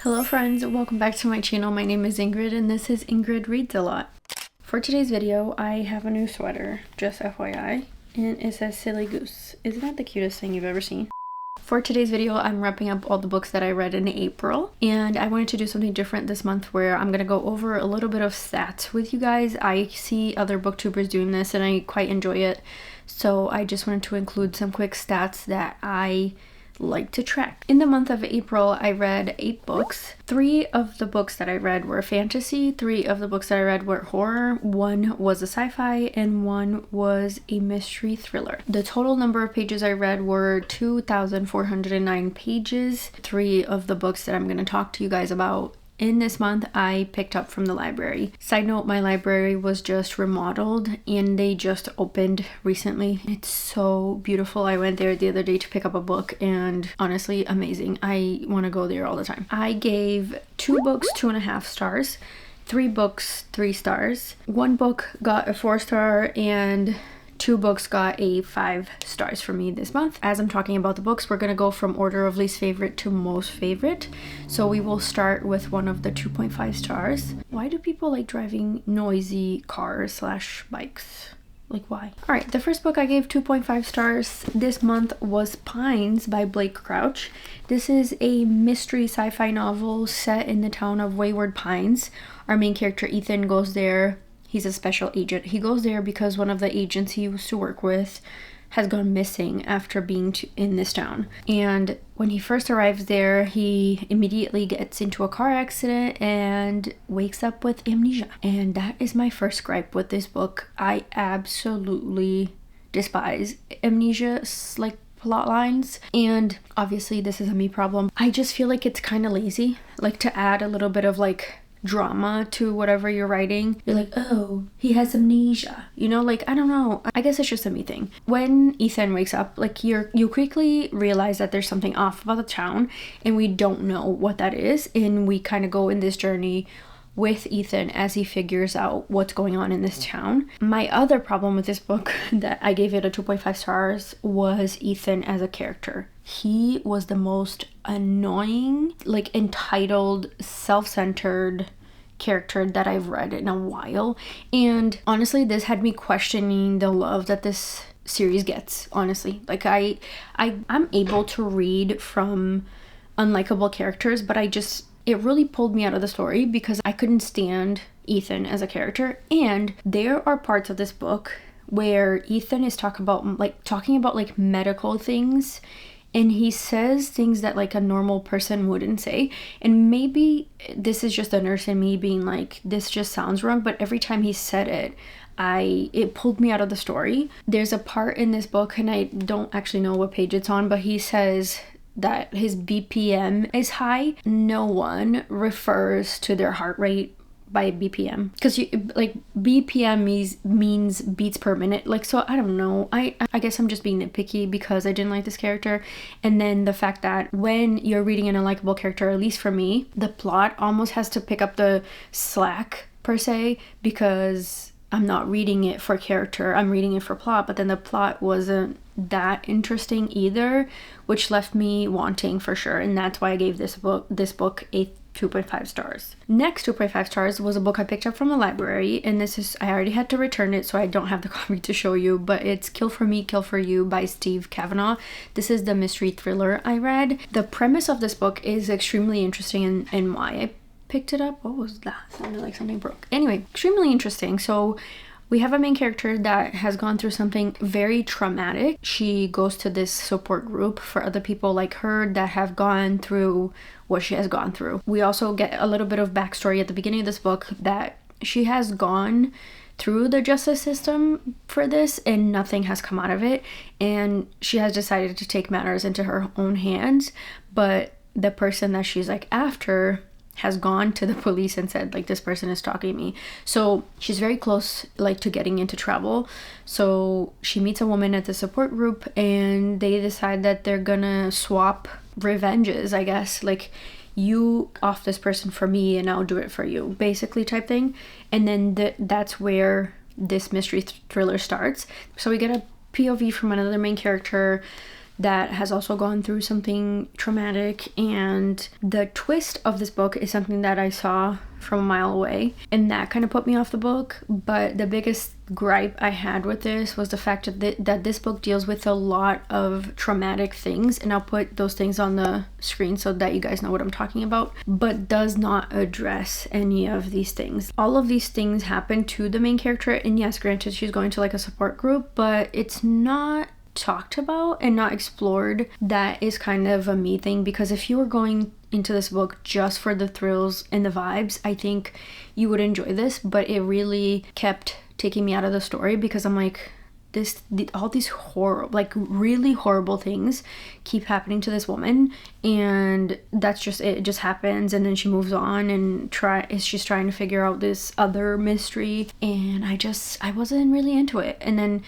Hello friends, welcome back to my channel. My name is Ingrid and this is Ingrid Reads a Lot. For today's video, I have a new sweater, just FYI, and it says Silly Goose. Isn't that the cutest thing you've ever seen? For today's video, I'm wrapping up all the books that I read in April, and I wanted to do something different this month where I'm gonna go over a little bit of stats with you guys. I see other booktubers doing this and I quite enjoy it, so I just wanted to include some quick stats that I like to track. In the month of April, I read 8 books. 3 of the books that I read were fantasy, 3 of the books that I read were horror, 1 was a sci-fi, and 1 was a mystery thriller. The total number of pages I read were 2,409 pages. 3 of the books that I'm going to talk to you guys about in this month I picked up from the library. Side note, my library was just remodeled and they just opened recently. It's so beautiful. I went there the other day to pick up a book and honestly amazing. I want to go there all the time. I gave 2 books 2.5 stars, 3 books 3 stars, 1 book got a 4-star, and 2 books got a 5 stars for me this month. As I'm talking about the books, we're gonna go from order of least favorite to most favorite. So we will start with one of the 2.5 stars. Why do people like driving noisy cars / bikes? Like, why? All right, the first book I gave 2.5 stars this month was Pines by Blake Crouch. This is a mystery sci-fi novel set in the town of Wayward Pines. Our main character Ethan goes there. He's a special agent. He goes there because one of the agents he used to work with has gone missing after being in this town. And when he first arrives there, he immediately gets into a car accident and wakes up with amnesia. And that is my first gripe with this book. I absolutely despise amnesia like plot lines, and obviously this is a me problem. I just feel like it's kind of lazy, like to add a little bit of like drama to whatever you're writing. You're like, oh, he has amnesia, you know, like, I don't know, I guess it's just a me thing. When Ethan wakes up, like, you quickly realize that there's something off about the town and we don't know what that is, and we kind of go in this journey with Ethan as he figures out what's going on in this town. My other problem with this book that I gave it a 2.5 stars was Ethan as a character. He was the most annoying, like entitled, self-centered character that I've read in a while. And honestly, this had me questioning the love that this series gets, honestly. Like I'm able to read from unlikable characters, but it really pulled me out of the story because I couldn't stand Ethan as a character. And there are parts of this book where Ethan is talking about medical things, and he says things that like a normal person wouldn't say. And maybe this is just a nurse in me being like, this just sounds wrong, but every time he said it, it pulled me out of the story. There's a part in this book, and I don't actually know what page it's on, but he says that his BPM is high. No one refers to their heart rate by BPM, because BPM means beats per minute. Like, so I don't know, I guess I'm just being nitpicky because I didn't like this character. And then the fact that when you're reading an unlikable character, at least for me, the plot almost has to pick up the slack per se, because I'm not reading it for character, I'm reading it for plot, but then the plot wasn't that interesting either, which left me wanting for sure. And that's why I gave this book a 2.5 stars. Next 2.5 stars was a book I picked up from the library, and I already had to return it, so I don't have the copy to show you, but it's Kill for Me, Kill for You by Steve Kavanaugh. This is the mystery thriller I read. The premise of this book is extremely interesting, and why I picked it up. What was that? Sounded like something broke. Anyway, extremely interesting. So we have a main character that has gone through something very traumatic. She goes to this support group for other people like her that have gone through what she has gone through. We also get a little bit of backstory at the beginning of this book that she has gone through the justice system for this and nothing has come out of it, and she has decided to take matters into her own hands. But the person that she's like after has gone to the police and said, like, this person is stalking me. So she's very close, like, to getting into trouble. So she meets a woman at the support group and they decide that they're gonna swap revenges, I guess. Like, you off this person for me and I'll do it for you, basically, type thing. And then that's where this mystery thriller starts. So we get a POV from another main character that has also gone through something traumatic, and the twist of this book is something that I saw from a mile away, and that kind of put me off the book. But the biggest gripe I had with this was the fact that this book deals with a lot of traumatic things, and I'll put those things on the screen so that you guys know what I'm talking about, but does not address any of these things. All of these things happen to the main character, and yes, granted, she's going to like a support group, but it's not talked about and not explored. That is kind of a me thing, because if you were going into this book just for the thrills and the vibes, I think you would enjoy this, but it really kept taking me out of the story, because I'm like, all these really horrible things keep happening to this woman, and that's just it just happens, and then she moves on and she's trying to figure out this other mystery, and I wasn't really into it. And then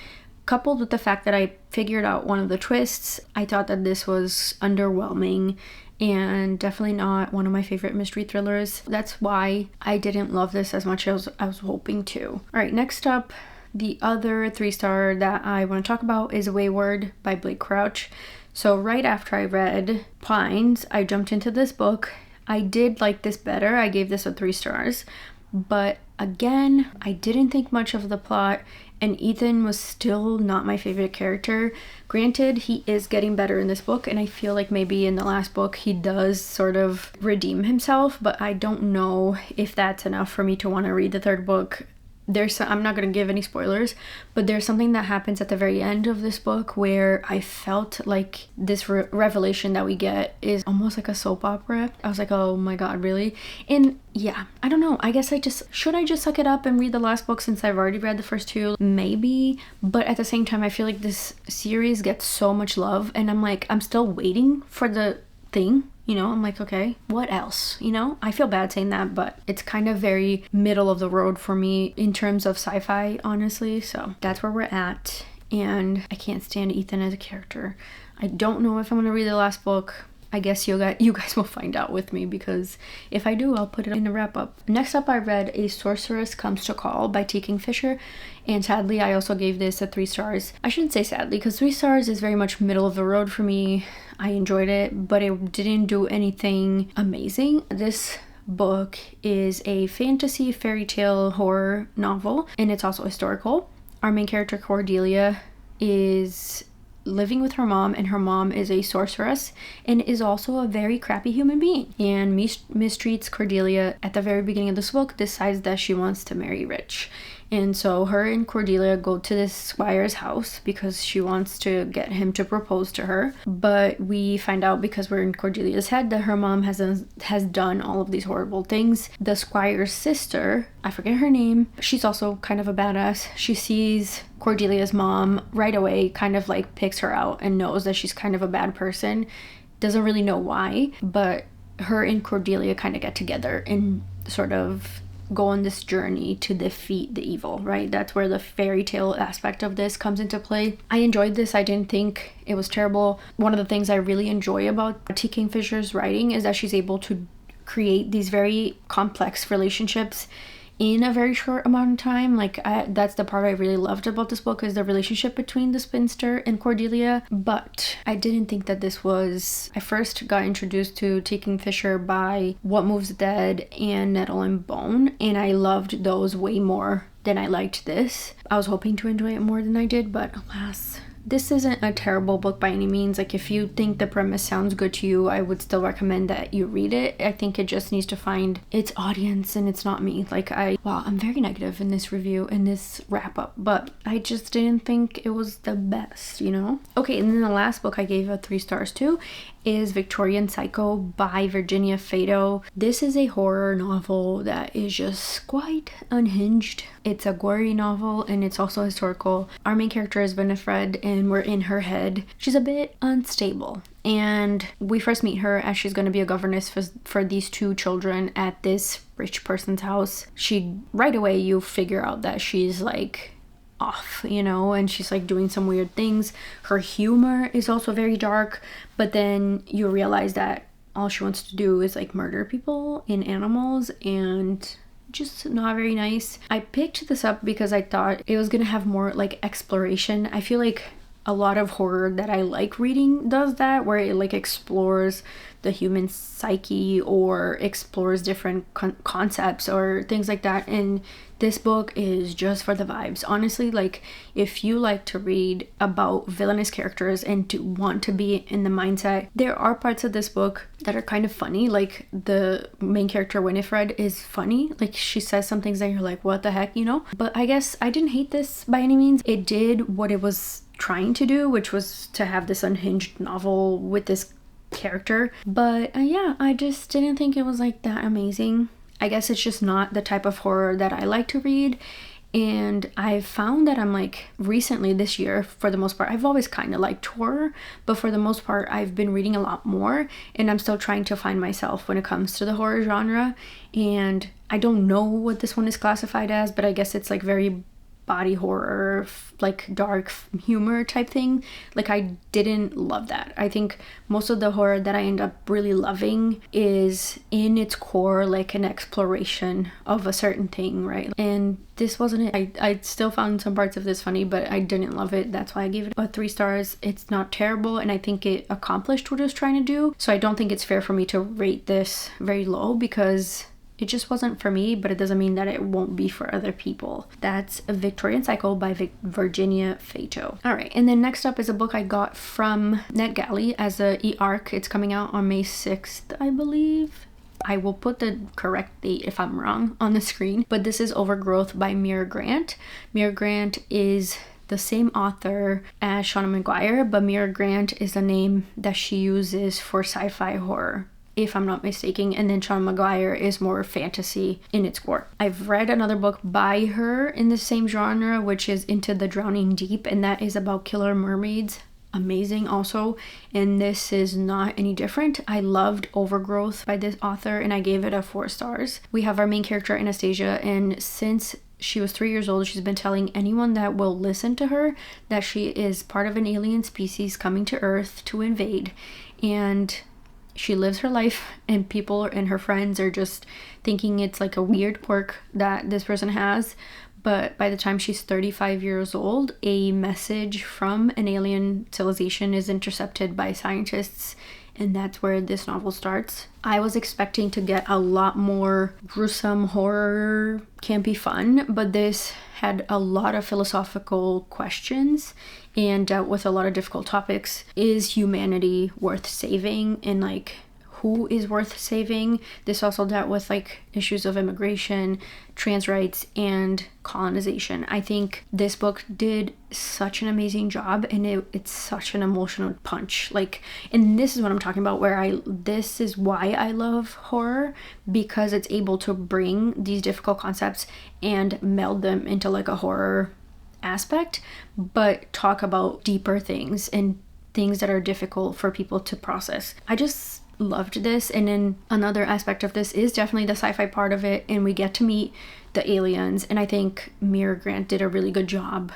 coupled with the fact that I figured out one of the twists, I thought that this was underwhelming and definitely not one of my favorite mystery thrillers. That's why I didn't love this as much as I was hoping to. All right, next up, the other 3-star that I want to talk about is Wayward by Blake Crouch. So right after I read Pines, I jumped into this book. I did like this better. I gave this a 3 stars, but again, I didn't think much of the plot, and Ethan was still not my favorite character. Granted, he is getting better in this book, and I feel like maybe in the last book he does sort of redeem himself, but I don't know if that's enough for me to want to read the 3rd book. I'm not going to give any spoilers, but there's something that happens at the very end of this book where I felt like this revelation that we get is almost like a soap opera. I was like, oh my god, really? And yeah, I don't know. I guess should I just suck it up and read the last book since I've already read the first 2? Maybe. But at the same time, I feel like this series gets so much love, and I'm like, I'm still waiting for the thing. You know, I'm like, okay, what else? You know, I feel bad saying that, but it's kind of very middle of the road for me in terms of sci-fi, honestly. So that's where we're at. And I can't stand Ethan as a character. I don't know if I'm going to read the last book. I guess you guys will find out with me, because if I do, I'll put it in the wrap up. Next up, I read A Sorceress Comes to Call by T. Kingfisher, and sadly, I also gave this a 3 stars. I shouldn't say sadly, because 3 stars is very much middle of the road for me. I enjoyed it, but it didn't do anything amazing. This book is a fantasy fairy tale horror novel, and it's also historical. Our main character, Cordelia, is living with her mom, and her mom is a sorceress and is also a very crappy human being, and mistreats Cordelia. At the very beginning of this book, decides that she wants to marry Rich, and so her and Cordelia go to this squire's house because she wants to get him to propose to her. But we find out, because we're in Cordelia's head, that her mom has done all of these horrible things. The squire's sister, I forget her name, she's also kind of a badass. She sees Cordelia's mom right away, kind of like picks her out and knows that she's kind of a bad person. Doesn't really know why, but her and Cordelia kind of get together and sort of go on this journey to defeat the evil, right? That's where the fairy tale aspect of this comes into play. I enjoyed this. I didn't think it was terrible. One of the things I really enjoy about T. Kingfisher's writing is that she's able to create these very complex relationships in a very short amount of time. Like, that's the part I really loved about this book, is the relationship between the spinster and Cordelia. But I didn't think that this was... I first got introduced to T. Kingfisher by What Moves the Dead and Nettle and Bone, and I loved those way more than I liked this. I was hoping to enjoy it more than I did, but alas. This isn't a terrible book by any means. Like, if you think the premise sounds good to you, I would still recommend that you read it. I think it just needs to find its audience, and it's not me. Like, I'm very negative in this review, in this wrap up, but I just didn't think it was the best, you know? Okay, and then the last book I gave a 3 stars to is Victorian Psycho by Virginia Fado. This is a horror novel that is just quite unhinged. It's a gory novel, and it's also historical. Our main character is Winifred, and we're in her head. She's a bit unstable, and we first meet her as she's going to be a governess for these 2 children at this rich person's house. Right away you figure out that she's like off, you know, and she's like doing some weird things. Her humor is also very dark, but then you realize that all she wants to do is like murder people and animals, and just not very nice. I picked this up because I thought it was gonna have more like exploration. I feel like a lot of horror that I like reading does that, where it like explores the human psyche or explores different concepts or things like that. And this book is just for the vibes. Honestly, like if you like to read about villainous characters and to want to be in the mindset, there are parts of this book that are kind of funny. Like the main character Winifred is funny. Like she says some things that you're like, what the heck, you know? But I guess I didn't hate this by any means. It did what it was trying to do, which was to have this unhinged novel with this character. But yeah, I just didn't think it was like that amazing. I guess it's just not the type of horror that I like to read. And I've found that I'm like recently this year, for the most part, I've always kind of liked horror, but for the most part I've been reading a lot more, and I'm still trying to find myself when it comes to the horror genre. And I don't know what this one is classified as, but I guess it's like very body horror, like dark humor type thing. Like I didn't love that. I think most of the horror that I end up really loving is in its core like an exploration of a certain thing, right? And this wasn't it. I still found some parts of this funny, but I didn't love it. That's why I gave it a 3 stars. It's not terrible, and I think it accomplished what it was trying to do. So I don't think it's fair for me to rate this very low, because it just wasn't for me, but it doesn't mean that it won't be for other people. That's Victorian Cycle by Virginia Fato. All right, and then next up is a book I got from NetGalley as a e-arc. It's coming out on May 6th, I believe. I will put the correct date if I'm wrong on the screen, but this is Overgrowth by Mira Grant. Mira Grant is the same author as Shauna McGuire, but Mira Grant is the name that she uses for sci-fi horror, if I'm not mistaken, and then Shauna McGuire is more fantasy in its core. I've read another book by her in the same genre, which is Into the Drowning Deep, and that is about killer mermaids. Amazing also, and this is not any different. I loved Overgrowth by this author, and I gave it a 4 stars. We have our main character Anastasia, and since she was 3 years old, she's been telling anyone that will listen to her that she is part of an alien species coming to Earth to invade. And she lives her life, and people and her friends are just thinking it's like a weird quirk that this person has. But by the time she's 35 years old, a message from an alien civilization is intercepted by scientists, and that's where this novel starts. I was expecting to get a lot more gruesome horror, campy fun, but this had a lot of philosophical questions and dealt with a lot of difficult topics. Is humanity worth saving? And like, who is worth saving? This also dealt with like issues of immigration, trans rights, and colonization. I think this book did such an amazing job, and it's such an emotional punch. Like, and this is what I'm talking about, where this is why I love horror, because it's able to bring these difficult concepts and meld them into like a horror aspect, but talk about deeper things and things that are difficult for people to process. I just loved this. And then another aspect of this is definitely the sci-fi part of it, and we get to meet the aliens, and I think Mira Grant did a really good job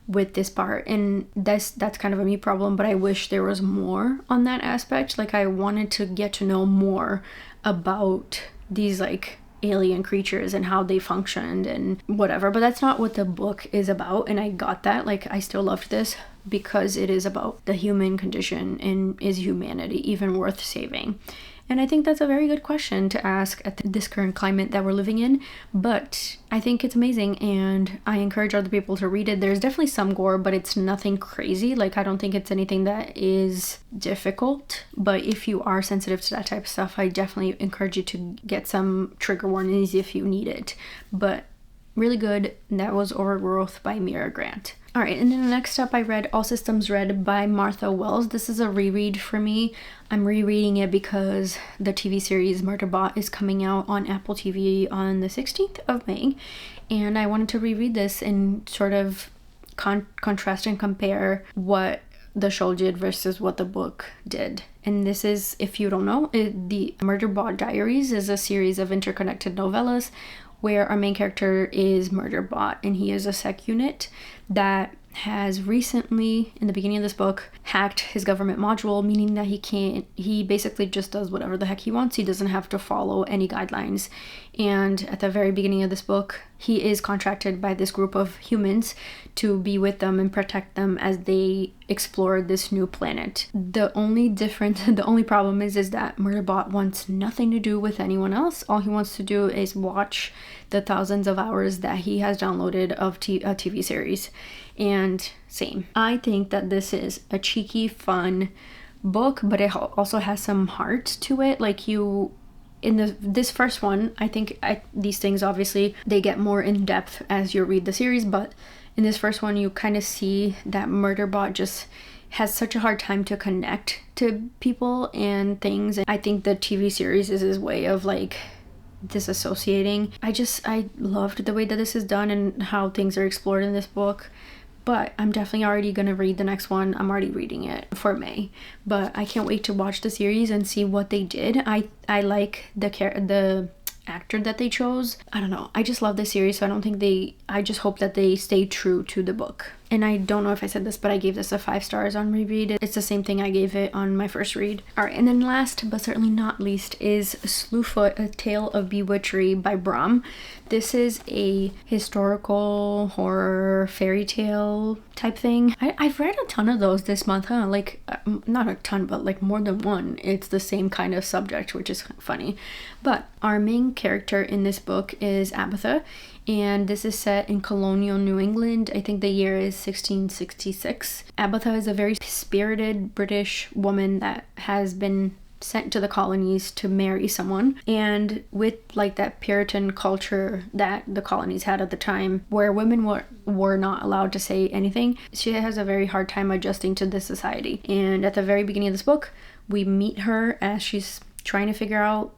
with this part. And that's kind of a me problem, but I wish there was more on that aspect. Like, I wanted to get to know more about these like alien creatures and how they functioned and whatever, but that's not what the book is about, and I got that. Like, I still loved this because it is about the human condition, and is humanity even worth saving? And I think that's a very good question to ask at this current climate that we're living in, but I think it's amazing, and I encourage other people to read it. There's definitely some gore, but it's nothing crazy. Like, I don't think it's anything that is difficult, but if you are sensitive to that type of stuff, I definitely encourage you to get some trigger warnings if you need it. But really good. That was Overgrowth by Mira Grant. All right, and then next up I read All Systems Red by Martha Wells. This is a reread for me. I'm rereading it because the TV series Murderbot is coming out on Apple TV on the 16th of May, and I wanted to reread this and sort of contrast and compare what the show did versus what the book did. And this is, if you don't know, the Murderbot Diaries is a series of interconnected novellas where our main character is Murderbot, and he is a sec unit that has recently, in the beginning of this book, hacked his government module, meaning that he basically just does whatever the heck he wants. He doesn't have to follow any guidelines. And at the very beginning of this book, he is contracted by this group of humans to be with them and protect them as they explore this new planet. The only problem is that Murderbot wants nothing to do with anyone else. All he wants to do is watch the thousands of hours that he has downloaded of a TV series. And same. I think that this is a cheeky, fun book, but it also has some heart to it. Like, in this first one, I think these things, obviously, they get more in depth as you read the series, but in this first one, you kind of see that Murderbot just has such a hard time to connect to people and things. And I think the TV series is his way of like disassociating. I loved the way that this is done and how things are explored in this book. But I'm definitely already gonna read the next one. I'm already reading it for May, but I can't wait to watch the series and see what they did. I like the actor that they chose. I don't know. I just love this series, so I just hope that they stay true to the book. And I don't know if I said this, but I gave this a 5 stars on Reread. It's the same thing I gave it on my first read. All right, and then last but certainly not least is Slewfoot, A Tale of Bewitchery by Brom. This is a historical horror fairy tale type thing. I've read a ton of those this month, huh? Like, not a ton, but like more than one. It's the same kind of subject, which is funny. But our main character in this book is Abatha, and this is set in colonial New England. I think the year is 1666. Abatha is a very spirited British woman that has been sent to the colonies to marry someone, and with like that Puritan culture that the colonies had at the time, where women were not allowed to say anything, she has a very hard time adjusting to this society. And at the very beginning of this book, we meet her as she's trying to figure out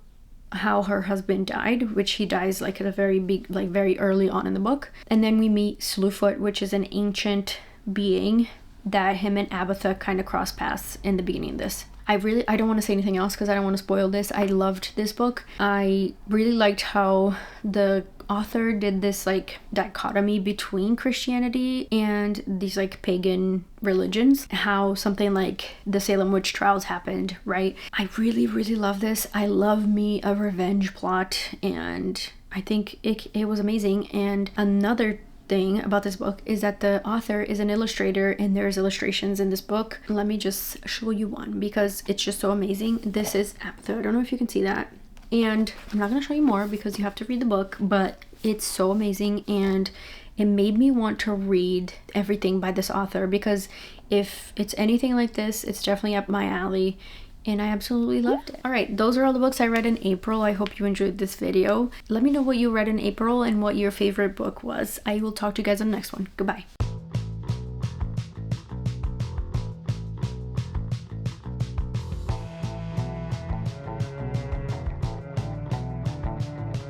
how her husband died, which he dies like at a very early on in the book. And then we meet Slewfoot, which is an ancient being that him and Abatha kind of cross paths in the beginning of this. I don't want to say anything else because I don't want to spoil this. I loved this book. I really liked how the author did this like dichotomy between Christianity and these like pagan religions, how something like the Salem witch trials happened, right? I really love this. I love me a revenge plot, and I think it was amazing. And another thing about this book is that the author is an illustrator, and there's illustrations in this book. Let me just show you one because it's just so amazing. This is Abatha. I don't know if you can see that. And I'm not going to show you more because you have to read the book, but it's so amazing, and it made me want to read everything by this author, because if it's anything like this, it's definitely up my alley, and I absolutely loved it. All right, those are all the books I read in April. I hope you enjoyed this video. Let me know what you read in April and what your favorite book was. I will talk to you guys on the next one. Goodbye.